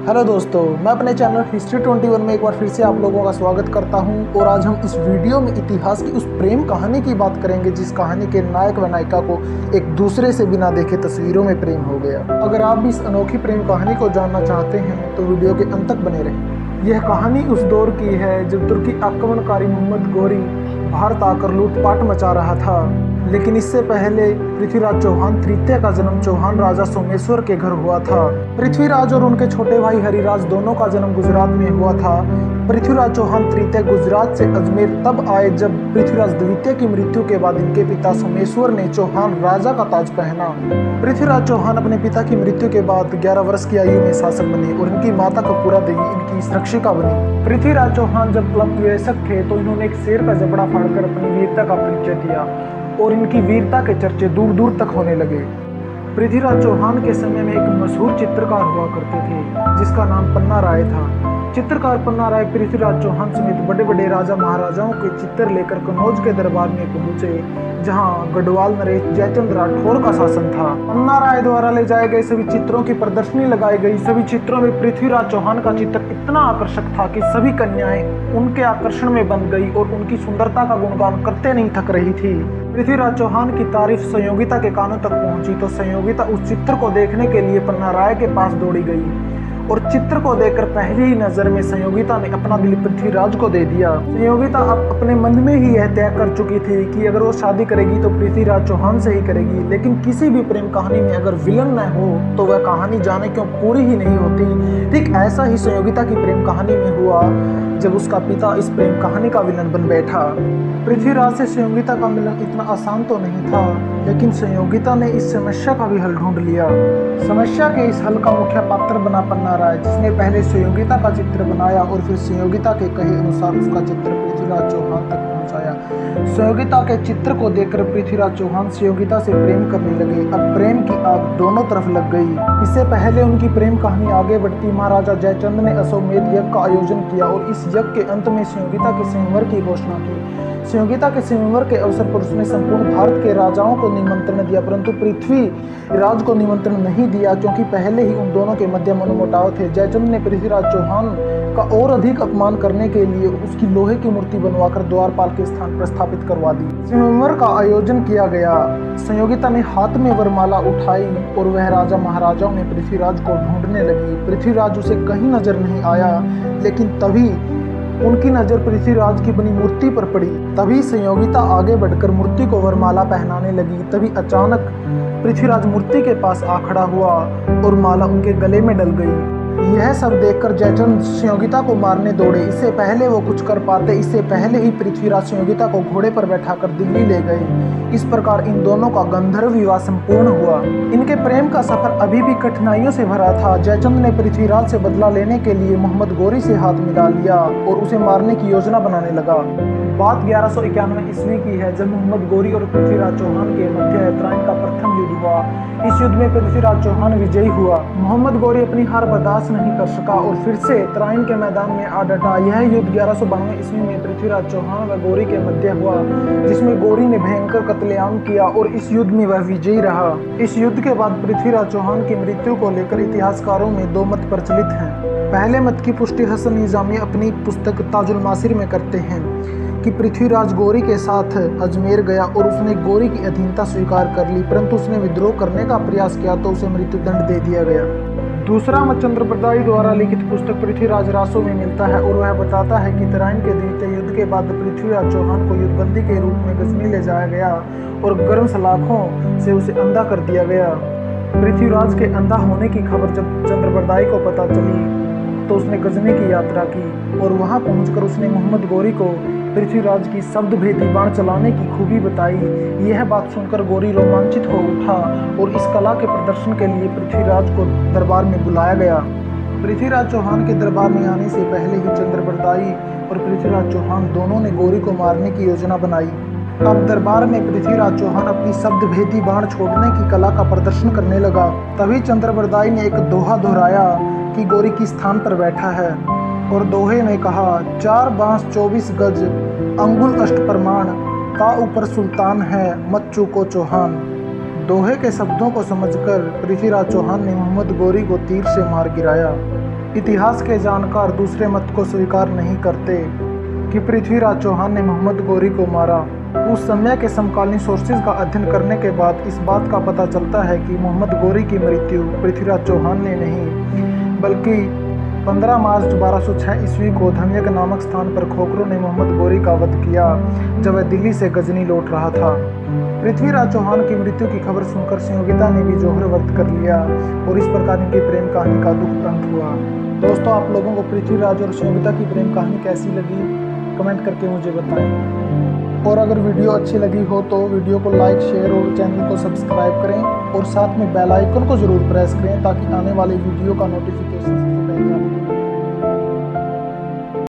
Hello दोस्तों, मैं अपने चैनल हिस्ट्री 21 में एक बार फिर से आप लोगों का स्वागत करता हूं और आज हम इस वीडियो में इतिहास की उस प्रेम कहानी की बात करेंगे जिस कहानी के नायक व नायिका को एक दूसरे से बिना देखे तस्वीरों में प्रेम हो गया। अगर आप भी इस अनोखी प्रेम कहानी को जानना चाहते हैं तो वीडियो के अंत तक बने रहें। यह कहानी उस दौर की है जब तुर्की आक्रमणकारी मोहम्मद गोरी भारत आकर लूटपाट मचा रहा था, लेकिन इससे पहले पृथ्वीराज चौहान तृतीय का जन्म चौहान राजा सोमेश्वर के घर हुआ था। पृथ्वीराज और उनके छोटे भाई हरिराज दोनों का जन्म गुजरात में हुआ था। पृथ्वीराज चौहान तृतीय गुजरात से अजमेर तब आए जब पृथ्वीराज द्वितीय की मृत्यु के बाद इनके पिता सोमेश्वर ने चौहान राजा का ताज पहना। पृथ्वीराज चौहान अपने पिता की मृत्यु के बाद 11 वर्ष की आयु में शासक बने और इनकी माता कपूरा देवी इनकी संरक्षिका बनी। पृथ्वीराज चौहान जब क्लब वयस्क थे तो इन्होंने एक शेर का जबड़ा फाड़कर अपनी वीरता का परिचय दिया और इनकी वीरता के चर्चे दूर दूर तक होने लगे। पृथ्वीराज चौहान के समय में एक मशहूर चित्रकार हुआ करते थे जिसका नाम पन्ना राय था। चित्रकार पन्ना राय पृथ्वीराज चौहान समेत बड़े बड़े राजा महाराजाओं के चित्र लेकर कन्नौज के दरबार में पहुंचे, जहां गढ़वाल नरेश जयचंद राठौर का शासन था। पन्ना राय द्वारा ले जाए गए सभी चित्रों की प्रदर्शनी लगाई गई। सभी चित्रों में पृथ्वीराज चौहान का चित्र इतना आकर्षक था कि सभी कन्याएं उनके आकर्षण में बंध गई और उनकी सुंदरता का गुणगान करते नहीं थक रही थी। पृथ्वीराज चौहान की तारीफ संयोगिता के कानों तक पहुंची तो संयोगिता उस चित्र को देखने के लिए पन्ना राय के पास दौड़ी गई और चित्र को देखकर पहली ही नजर में संयोगिता ने अपना दिल पृथ्वीराज को दे दिया। संयोगिता अब अपने मन में ही यह तय कर चुकी थी कि अगर वो शादी करेगी तो पृथ्वीराज चौहान से ही करेगी, लेकिन किसी भी प्रेम कहानी में अगर विलन न हो तो वह कहानी जाने क्यों पूरी ही नहीं होती। ठीक ऐसा ही संयोगिता की प्रेम कहानी में हुआ जब उसका पिता इस प्रेम कहानी का विलन बन बैठा। पृथ्वीराज से संयोगिता का मिलन इतना आसान तो नहीं था, लेकिन संयोगिता ने इस समस्या का भी हल ढूंढ लिया। समस्या के इस हल का मुख्य पात्र बना पन्ना राय, जिसने पहले संयोगिता का चित्र बनाया और फिर संयोगिता के कहे अनुसार उसका चित्र पृथ्वीराज चौहान तक पहुंचाया। संयोगिता के चित्र को देखकर पृथ्वीराज चौहान संयोगिता से प्रेम करने लगे। अब प्रेम की आग दोनों तरफ लग गई। इससे पहले उनकी प्रेम कहानी आगे बढ़ती, महाराजा जयचंद ने अश्वमेध यज्ञ का आयोजन किया और इस यज्ञ के अंत में संयोगिता के स्वयंवर की घोषणा की। संयोगिता के स्वयंवर के अवसर पर उसने संपूर्ण भारत के राजाओं को निमंत्रण दिया, परंतु पृथ्वीराज को निमंत्रण नहीं दिया क्योंकि पहले ही उन दोनों के मध्य मनमुटाव थे। जयचंद ने पृथ्वीराज चौहान का और अधिक अपमान करने के लिए उसकी लोहे की मूर्ति बनवाकर द्वारपाल के स्थान पर स्थापित करवा दी। स्वयंवर का आयोजन किया गया। संयोगिता ने हाथ में वरमाला उठाई और वह राजा महाराजाओं में पृथ्वीराज को ढूंढने लगी। पृथ्वीराज उसे कहीं नजर नहीं आया, लेकिन तभी उनकी नजर पृथ्वीराज की बनी मूर्ति पर पड़ी। तभी संयोगिता आगे बढ़कर मूर्ति को वरमाला पहनाने लगी। तभी अचानक पृथ्वीराज मूर्ति के पास आ खड़ा हुआ और माला उनके गले में डल गई। यह सब देखकर जयचंद संयोगिता को मारने दौड़े। इससे पहले वो कुछ कर पाते, इससे पहले ही पृथ्वीराज संयोगिता को घोड़े पर बैठाकर दिल्ली ले गए। इस प्रकार इन दोनों का गंधर्व विवाह संपूर्ण हुआ। इनके प्रेम का सफर अभी भी कठिनाइयों से भरा था। जयचंद ने पृथ्वीराज से बदला लेने के लिए मोहम्मद गोरी से हाथ मिला लिया और उसे मारने की योजना बनाने लगा। बात 1191 ईस्वी की है जब मोहम्मद गोरी और पृथ्वीराज चौहान के मध्य त्राइन का प्रथम युद्ध हुआ। इस युद्ध में पृथ्वीराज चौहान विजयी हुआ। मोहम्मद गोरी अपनी हार बर्दाश्त नहीं कर सका और फिर से त्राइन के मैदान में आ डटा। यह युद्ध 1192 ईस्वी में पृथ्वीराज चौहान व गोरी के मध्य हुआ, जिसमें गोरी ने भयंकर कत्लेआम किया और इस युद्ध में वह विजयी रहा। इस युद्ध के बाद पृथ्वीराज चौहान की मृत्यु को लेकर इतिहासकारों में दो मत प्रचलित हैं। पहले मत की पुष्टि हसन निजामी अपनी पुस्तक ताजुल मासिर में करते हैं कि पृथ्वीराज गोरी के साथ अजमेर गया और उसने गोरी की अधीनता स्वीकार कर ली, परंतु उसने विद्रोह करने का प्रयास किया तो उसे मृत्युदंड दे दिया गया। दूसरा मत चंद्रप्रदाई द्वारा लिखित पुस्तक पृथ्वीराज रासो में मिलता है और वह बताता है कि तराइन के द्वितीय युद्ध के बाद पृथ्वीराज चौहान को युद्धबंदी के रूप में गजनी ले जाया गया और गर्म सलाखों से उसे अंधा कर दिया गया। पृथ्वीराज के अंधा होने की खबर जब चंद्रप्रदाई को पता चली तो उसने गजनी की यात्रा की और वहां पहुंचकर उसने मोहम्मद गोरी को पृथ्वीराज की शब्द भेदी बाण चलाने की खूबी बताई। यह बात सुनकर गोरी रोमांचित हो उठा और इस कला के प्रदर्शन के लिए पृथ्वीराज को दरबार में बुलाया गया। पृथ्वीराज चौहान के दरबार में आने से पहले ही चंद्रप्रदाई और पृथ्वीराज चौहान दोनों ने गोरी को मारने की योजना बनाई। अब दरबार में पृथ्वीराज चौहान अपनी शब्द भेदी बाण छोड़ने की कला का प्रदर्शन करने लगा। तभी चंद्रप्रदाई ने एक दोहा दोहराया कि गोरी किस स्थान पर बैठा है और दोहे में कहा, 4 बांस 24 गज अंगुल अष्ट प्रमाण, ता ऊपर सुल्तान है मत चूको चौहान। दोहे के शब्दों को समझकर पृथ्वीराज चौहान ने मोहम्मद गोरी को तीर से मार गिराया। इतिहास के जानकार दूसरे मत को स्वीकार नहीं करते कि पृथ्वीराज चौहान ने मोहम्मद गौरी को मारा। उस समय के समकालीन सोर्सेज का अध्ययन करने के बाद इस बात का पता चलता है कि मोहम्मद गौरी की मृत्यु पृथ्वीराज चौहान ने नहीं, बल्कि 15 मार्च 1206 ईस्वी को धमियक नामक स्थान पर खोखरों ने मोहम्मद गौरी का वध किया जब वह दिल्ली से गजनी लौट रहा था। पृथ्वीराज चौहान की मृत्यु की खबर सुनकर संयोगिता ने भी जौहर व्रत कर लिया और इस प्रकार इनकी प्रेम कहानी का दुख अंत हुआ। दोस्तों, आप लोगों को पृथ्वीराज और संयोगिता की प्रेम कहानी कैसी लगी कमेंट करके मुझे बताएं। और अगर वीडियो अच्छी लगी हो तो वीडियो को लाइक, शेयर और चैनल को सब्सक्राइब करें और साथ में बेल आइकन को जरूर प्रेस करें ताकि आने वाली वीडियो का नोटिफिकेशन